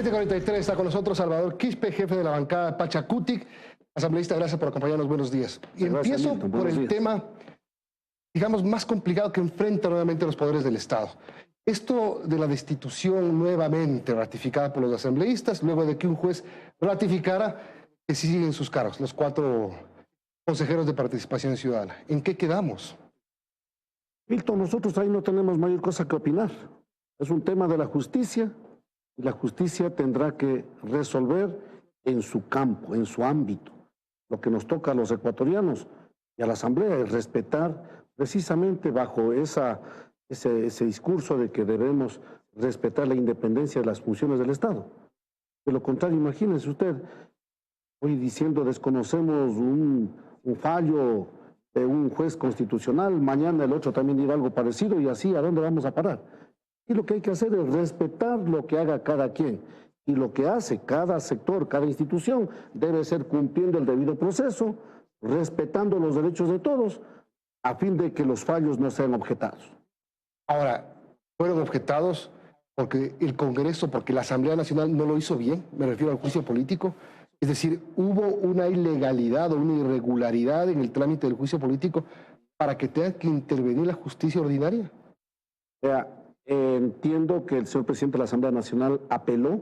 7:43 está con nosotros Salvador Quispe, jefe de la bancada Pachacutic. Asambleísta, gracias por acompañarnos, buenos días. Y empiezo por el tema, digamos, más complicado que enfrenta nuevamente los poderes del Estado. Esto de la destitución nuevamente ratificada por los asambleístas, luego de que un juez ratificara que sí siguen sus cargos, los 4 consejeros de participación ciudadana. ¿En qué quedamos? Milton, nosotros ahí no tenemos mayor cosa que opinar. Es un tema de la justicia y la justicia tendrá que resolver en su campo, en su ámbito. Lo que nos toca a los ecuatorianos y a la Asamblea es respetar precisamente bajo ese discurso de que debemos respetar la independencia de las funciones del Estado. De lo contrario, imagínense usted, hoy diciendo desconocemos un fallo de un juez constitucional, mañana el otro también dirá algo parecido y así, ¿a dónde vamos a parar? Y lo que hay que hacer es respetar lo que haga cada quien. Y lo que hace cada sector, cada institución, debe ser cumpliendo el debido proceso, respetando los derechos de todos, a fin de que los fallos no sean objetados. Ahora, fueron objetados porque el Congreso, porque la Asamblea Nacional no lo hizo bien, me refiero al juicio político. Es decir, hubo una ilegalidad o una irregularidad en el trámite del juicio político para que tenga que intervenir la justicia ordinaria. Entiendo que el señor presidente de la Asamblea Nacional apeló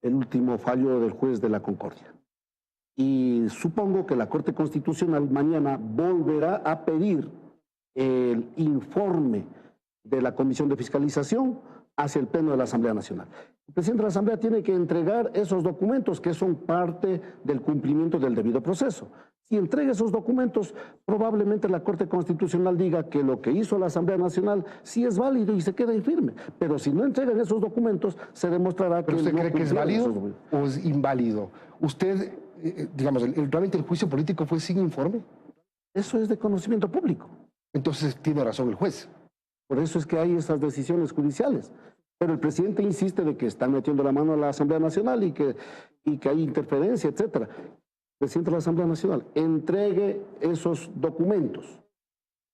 el último fallo del juez de la Concordia. Y supongo que la Corte Constitucional mañana volverá a pedir el informe de la Comisión de Fiscalización hacia el Pleno de la Asamblea Nacional. El presidente de la Asamblea tiene que entregar esos documentos que son parte del cumplimiento del debido proceso. Si entrega esos documentos, probablemente la Corte Constitucional diga que lo que hizo la Asamblea Nacional sí es válido y se queda infirme. Pero si no entregan esos documentos, se demostrará que ¿Usted no cree que es válido esos... o es inválido? Usted, digamos, realmente el juicio político fue sin informe. Eso es de conocimiento público. Entonces tiene razón el juez. Por eso es que hay esas decisiones judiciales. Pero el presidente insiste de que están metiendo la mano a la Asamblea Nacional y que hay interferencia, etcétera. Presidente de la Asamblea Nacional, entregue esos documentos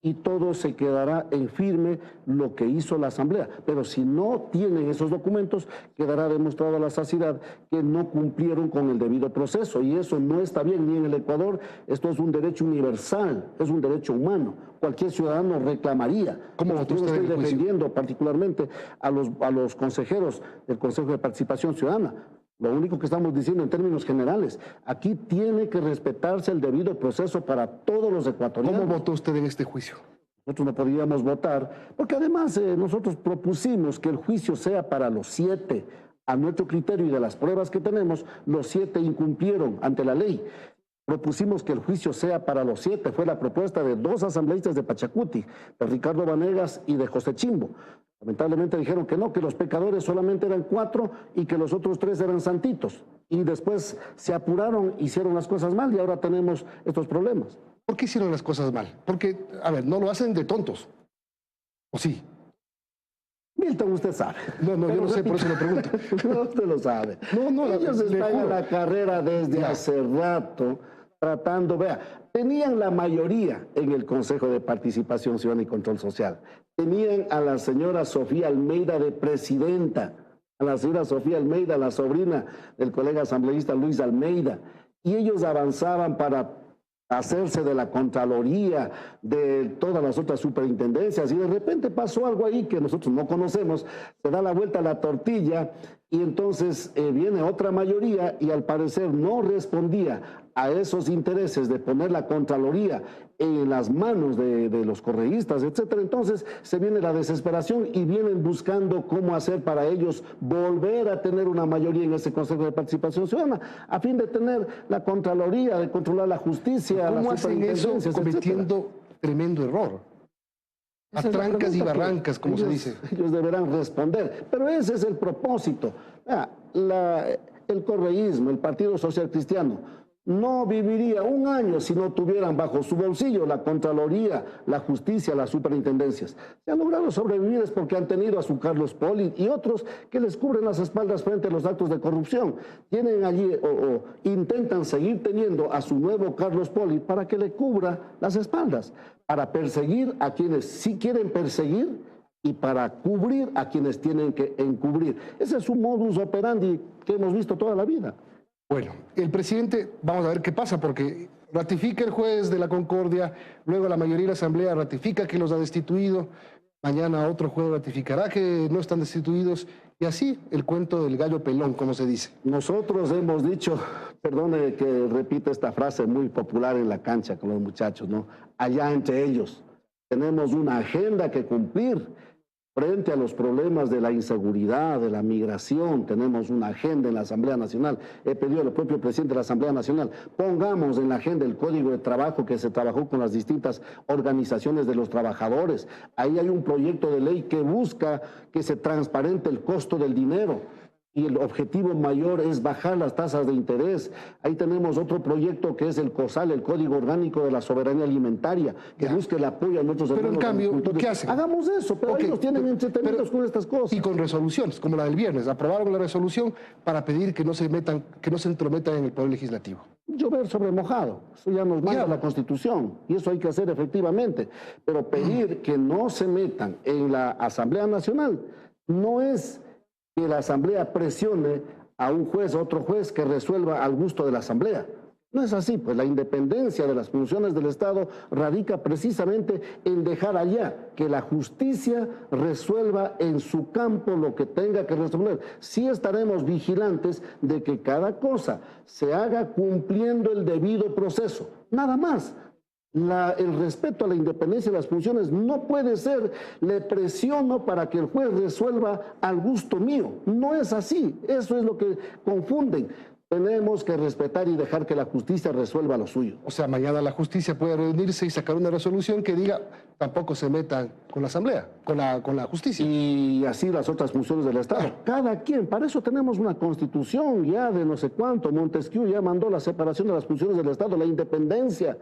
y todo se quedará en firme lo que hizo la Asamblea. Pero si no tienen esos documentos, quedará demostrado a la saciedad que no cumplieron con el debido proceso. Y eso no está bien ni en el Ecuador. Esto es un derecho universal, es un derecho humano. Cualquier ciudadano reclamaría. ¿Cómo votó usted en el juicio? Defendiendo particularmente a los consejeros del Consejo de Participación Ciudadana. Lo único que estamos diciendo en términos generales, aquí tiene que respetarse el debido proceso para todos los ecuatorianos. ¿Cómo votó usted en este juicio? Nosotros no podíamos votar, porque además nosotros propusimos que el juicio sea para los 7. A nuestro criterio y de las pruebas que tenemos, los 7 incumplieron ante la ley. Propusimos que el juicio sea para los 7. Fue la propuesta de 2 asambleístas de Pachacutic, de Ricardo Vanegas y de José Chimbo. Lamentablemente dijeron que no, que los pecadores solamente eran 4 y que los otros 3 eran santitos. Y después se apuraron, hicieron las cosas mal y ahora tenemos estos problemas. ¿Por qué hicieron las cosas mal? Porque, a ver, no lo hacen de tontos. ¿O sí? Milton, usted sabe. No, yo no sé, por eso lo pregunto. No, usted lo sabe. Ellos están en la carrera desde hace rato, tratando, tenían la mayoría en el Consejo de Participación Ciudadana y Control Social. Tenían a la señora Sofía Almeida de presidenta, a la señora Sofía Almeida, la sobrina del colega asambleísta Luis Almeida, y ellos avanzaban para hacerse de la Contraloría, de todas las otras superintendencias, y de repente pasó algo ahí que nosotros no conocemos, se da la vuelta a la tortilla, y entonces viene otra mayoría, y al parecer no respondía a esos intereses de poner la Contraloría en las manos de los correístas, etcétera. Entonces se viene la desesperación y vienen buscando cómo hacer para ellos volver a tener una mayoría en ese Consejo de Participación Ciudadana, a fin de tener la Contraloría, de controlar la justicia, ¿cómo las hacen eso cometiendo etcétera? Tremendo error? A trancas y barrancas, como se dice. Ellos deberán responder, pero ese es el propósito. El correísmo, el Partido Social Cristiano, no viviría un año si no tuvieran bajo su bolsillo la Contraloría, la Justicia, las superintendencias. Se han logrado sobrevivir es porque han tenido a su Carlos Poli y otros que les cubren las espaldas frente a los actos de corrupción. Tienen allí o intentan seguir teniendo a su nuevo Carlos Poli para que le cubra las espaldas, para perseguir a quienes sí quieren perseguir y para cubrir a quienes tienen que encubrir. Ese es un modus operandi que hemos visto toda la vida. Bueno, el presidente, vamos a ver qué pasa, porque ratifica el juez de la Concordia, luego la mayoría de la Asamblea ratifica que los ha destituido, mañana otro juez ratificará que no están destituidos, y así el cuento del gallo pelón, como se dice. Nosotros hemos dicho, perdone que repita esta frase muy popular en la cancha con los muchachos, ¿no? Allá entre ellos. Tenemos una agenda que cumplir. Frente a los problemas de la inseguridad, de la migración, tenemos una agenda en la Asamblea Nacional. He pedido al propio presidente de la Asamblea Nacional, pongamos en la agenda el Código de Trabajo que se trabajó con las distintas organizaciones de los trabajadores. Ahí hay un proyecto de ley que busca que se transparente el costo del dinero. Y el objetivo mayor es bajar las tasas de interés. Ahí tenemos otro proyecto que es el COSAL, el Código Orgánico de la Soberanía Alimentaria, que busque el apoyo a nuestros hermanos. Pero en cambio, ¿qué hacen? Hagamos eso, pero ellos tienen entretenidos con estas cosas. Y con resoluciones, como la del viernes. Aprobaron la resolución para pedir que no se entrometan en el Poder Legislativo. Llover sobre mojado, eso ya nos manda la Constitución, y eso hay que hacer efectivamente. Pero pedir que no se metan en la Asamblea Nacional no es que la Asamblea presione a un juez o otro juez que resuelva al gusto de la Asamblea. No es así, pues la independencia de las funciones del Estado radica precisamente en dejar allá que la justicia resuelva en su campo lo que tenga que resolver. Sí estaremos vigilantes de que cada cosa se haga cumpliendo el debido proceso, nada más. El respeto a la independencia de las funciones no puede ser, le presiono para que el juez resuelva al gusto mío. No es así, eso es lo que confunden. Tenemos que respetar y dejar que la justicia resuelva lo suyo. O sea, mañana la justicia puede reunirse y sacar una resolución que diga tampoco se metan con la Asamblea, con la justicia. Y así las otras funciones del Estado. Cada quien, para eso tenemos una constitución ya de no sé cuánto. Montesquieu ya mandó la separación de las funciones del Estado, la independencia.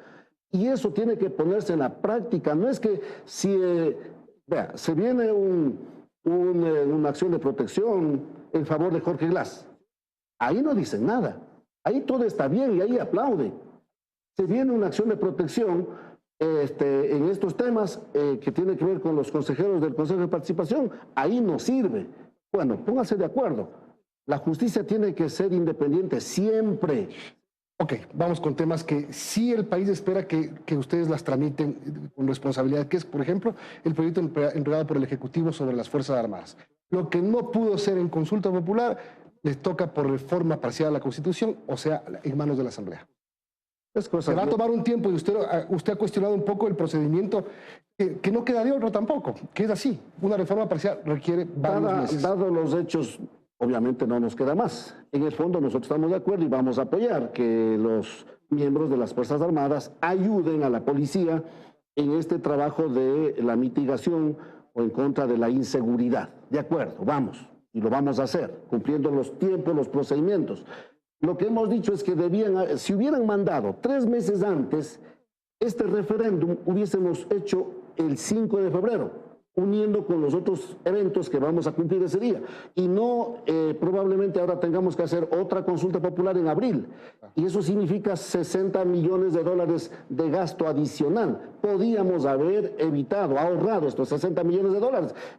Y eso tiene que ponerse en la práctica. No es que si se viene una acción de protección en favor de Jorge Glass. Ahí no dicen nada. Ahí todo está bien y ahí aplauden. Se viene una acción de protección en estos temas que tiene que ver con los consejeros del Consejo de Participación. Ahí no sirve. Bueno, pónganse de acuerdo. La justicia tiene que ser independiente siempre. Ok, vamos con temas que sí el país espera que ustedes las tramiten con responsabilidad, que es, por ejemplo, el proyecto entregado por el Ejecutivo sobre las Fuerzas Armadas. Lo que no pudo ser en consulta popular, les toca por reforma parcial a la Constitución, o sea, en manos de la Asamblea. Se va a tomar un tiempo y usted ha cuestionado un poco el procedimiento, que no queda de otro tampoco, que es así. Una reforma parcial requiere varios meses. Dado los hechos, obviamente no nos queda más. En el fondo nosotros estamos de acuerdo y vamos a apoyar que los miembros de las Fuerzas Armadas ayuden a la policía en este trabajo de la mitigación o en contra de la inseguridad. De acuerdo, vamos, y lo vamos a hacer, cumpliendo los tiempos, los procedimientos. Lo que hemos dicho es que si hubieran mandado 3 meses antes, este referéndum hubiésemos hecho el 5 de febrero. Uniendo con los otros eventos que vamos a cumplir ese día. Y no, probablemente ahora tengamos que hacer otra consulta popular en abril. Y eso significa $60 millones de gasto adicional. Podíamos haber evitado, ahorrado estos $60 millones.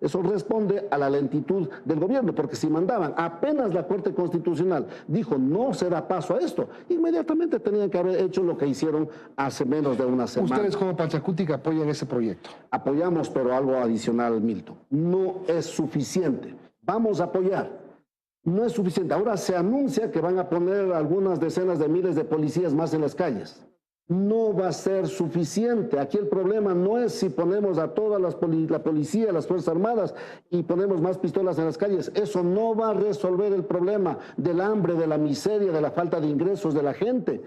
Eso responde a la lentitud del gobierno, porque si mandaban, apenas la Corte Constitucional dijo no se da paso a esto, inmediatamente tenían que haber hecho lo que hicieron hace menos de una semana. Ustedes como Pachacutic apoyan ese proyecto. Apoyamos, pero algo adicional. Milton, no es suficiente. Vamos a apoyar. No es suficiente. Ahora se anuncia que van a poner algunas decenas de miles de policías más en las calles. No va a ser suficiente. Aquí el problema no es si ponemos a toda la policía, las Fuerzas Armadas y ponemos más pistolas en las calles. Eso no va a resolver el problema del hambre, de la miseria, de la falta de ingresos de la gente.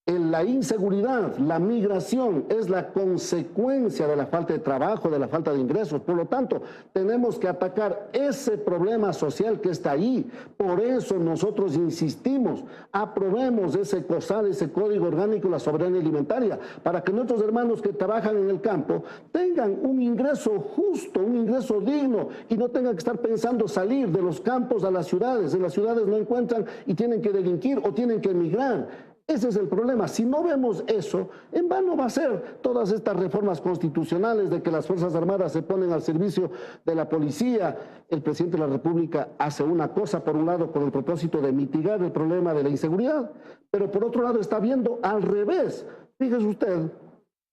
La inseguridad, la migración es la consecuencia de la falta de trabajo, de la falta de ingresos. Por lo tanto, tenemos que atacar ese problema social que está ahí. Por eso nosotros insistimos, aprobemos ese COSAL, ese Código Orgánico de la Soberanía Alimentaria, para que nuestros hermanos que trabajan en el campo tengan un ingreso justo, un ingreso digno, y no tengan que estar pensando salir de los campos a las ciudades. En las ciudades no encuentran y tienen que delinquir o tienen que emigrar. Ese es el problema. Si no vemos eso, en vano va a ser todas estas reformas constitucionales de que las Fuerzas Armadas se ponen al servicio de la policía. El presidente de la República hace una cosa, por un lado, con el propósito de mitigar el problema de la inseguridad, pero por otro lado está viendo al revés. Fíjese usted,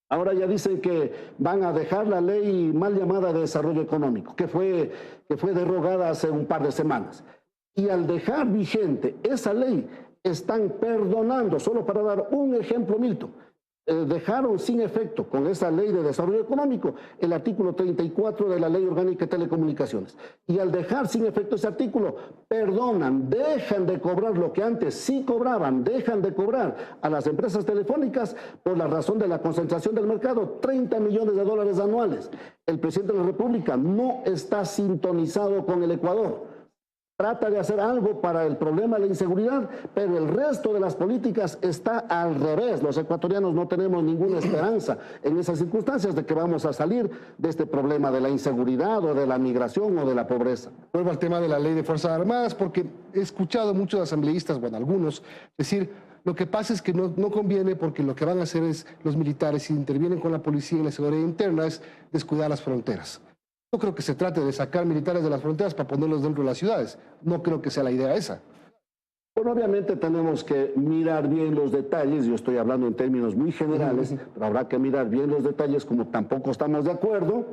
ahora ya dicen que van a dejar la ley mal llamada de desarrollo económico, que fue derogada hace un par de semanas. Y al dejar vigente esa ley, están perdonando, solo para dar un ejemplo, Milton, dejaron sin efecto con esa ley de desarrollo económico el artículo 34 de la Ley Orgánica de Telecomunicaciones. Y al dejar sin efecto ese artículo, perdonan, dejan de cobrar lo que antes sí cobraban, dejan de cobrar a las empresas telefónicas por la razón de la concentración del mercado, 30 millones de dólares anuales. El presidente de la República no está sintonizado con el Ecuador. Trata de hacer algo para el problema de la inseguridad, pero el resto de las políticas está al revés. Los ecuatorianos no tenemos ninguna esperanza en esas circunstancias de que vamos a salir de este problema de la inseguridad o de la migración o de la pobreza. Vuelvo al tema de la ley de Fuerzas Armadas, porque he escuchado a muchos asambleístas, bueno, algunos, decir, lo que pasa es que no conviene porque lo que van a hacer es los militares, si intervienen con la policía y la seguridad interna, es descuidar las fronteras. No creo que se trate de sacar militares de las fronteras para ponerlos dentro de las ciudades. No creo que sea la idea esa. Bueno, obviamente tenemos que mirar bien los detalles. Yo estoy hablando en términos muy generales, pero habrá que mirar bien los detalles, como tampoco estamos de acuerdo.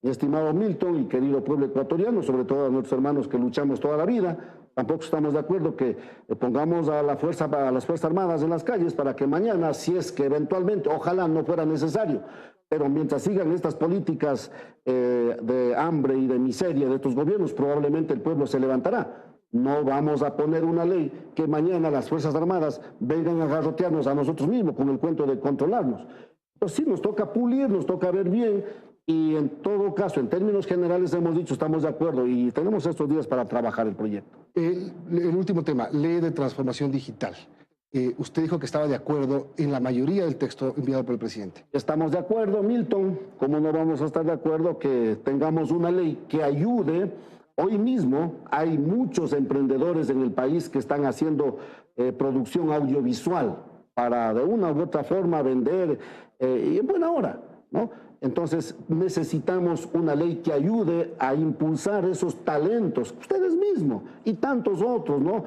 Mi estimado Milton y querido pueblo ecuatoriano, sobre todo a nuestros hermanos que luchamos toda la vida, tampoco estamos de acuerdo que pongamos a las Fuerzas Armadas en las calles para que mañana, si es que eventualmente, ojalá no fuera necesario, pero mientras sigan estas políticas de hambre y de miseria de estos gobiernos, probablemente el pueblo se levantará. No vamos a poner una ley que mañana las Fuerzas Armadas vengan a garrotearnos a nosotros mismos con el cuento de controlarnos. Entonces sí, nos toca pulir, nos toca ver bien, y en todo caso, en términos generales hemos dicho, estamos de acuerdo y tenemos estos días para trabajar el proyecto. El último tema, ley de transformación digital. Usted dijo que estaba de acuerdo en la mayoría del texto enviado por el presidente. Estamos de acuerdo, Milton. ¿Cómo no vamos a estar de acuerdo que tengamos una ley que ayude? Hoy mismo hay muchos emprendedores en el país que están haciendo producción audiovisual para de una u otra forma vender y en buena hora, ¿no? Entonces necesitamos una ley que ayude a impulsar esos talentos, ustedes mismos y tantos otros, ¿no?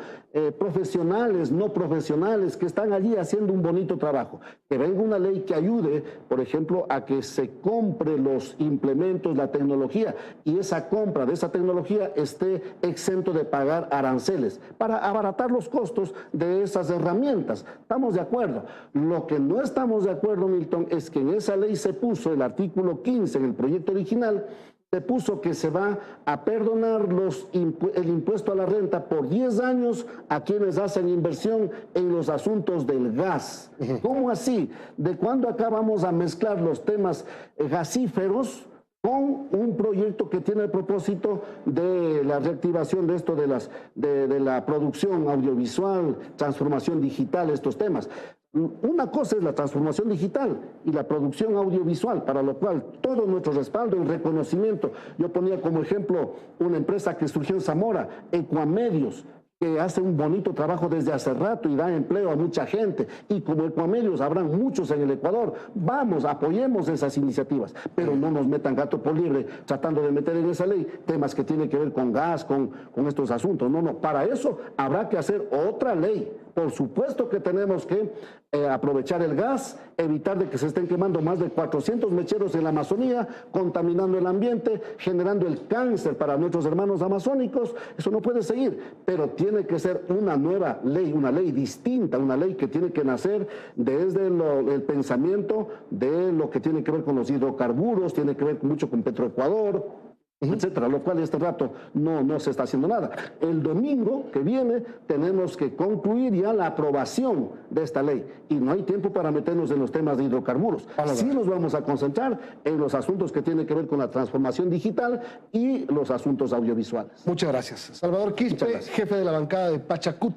Profesionales, no profesionales, que están allí haciendo un bonito trabajo. Que venga una ley que ayude, por ejemplo, a que se compre los implementos, la tecnología, y esa compra de esa tecnología esté exento de pagar aranceles, para abaratar los costos de esas herramientas. Estamos de acuerdo. Lo que no estamos de acuerdo, Milton, es que en esa ley se puso el artículo 15 en el proyecto original, se puso que se va a perdonar el impuesto a la renta por 10 años a quienes hacen inversión en los asuntos del gas. ¿Cómo así? ¿De cuándo acá vamos a mezclar los temas gasíferos con un proyecto que tiene el propósito de la reactivación de esto de la producción audiovisual, transformación digital, estos temas? Una cosa es la transformación digital y la producción audiovisual, para lo cual todo nuestro respaldo y reconocimiento. Yo ponía como ejemplo una empresa que surgió en Zamora, Ecuamedios, que hace un bonito trabajo desde hace rato y da empleo a mucha gente. Y como Ecuamedios habrán muchos en el Ecuador, vamos, apoyemos esas iniciativas, pero no nos metan gato por liebre tratando de meter en esa ley temas que tienen que ver con gas, con estos asuntos. No, para eso habrá que hacer otra ley. Por supuesto que tenemos que aprovechar el gas, evitar de que se estén quemando más de 400 mecheros en la Amazonía, contaminando el ambiente, generando el cáncer para nuestros hermanos amazónicos. Eso no puede seguir, pero tiene que ser una nueva ley, una ley distinta, una ley que tiene que nacer desde el pensamiento de lo que tiene que ver con los hidrocarburos, tiene que ver mucho con Petroecuador, etcétera, lo cual este rato no se está haciendo nada. El domingo que viene tenemos que concluir ya la aprobación de esta ley y no hay tiempo para meternos en los temas de hidrocarburos. Sí nos vamos a concentrar en los asuntos que tienen que ver con la transformación digital y los asuntos audiovisuales. Muchas gracias. Salvador Quispe, jefe de la bancada de Pachacutic.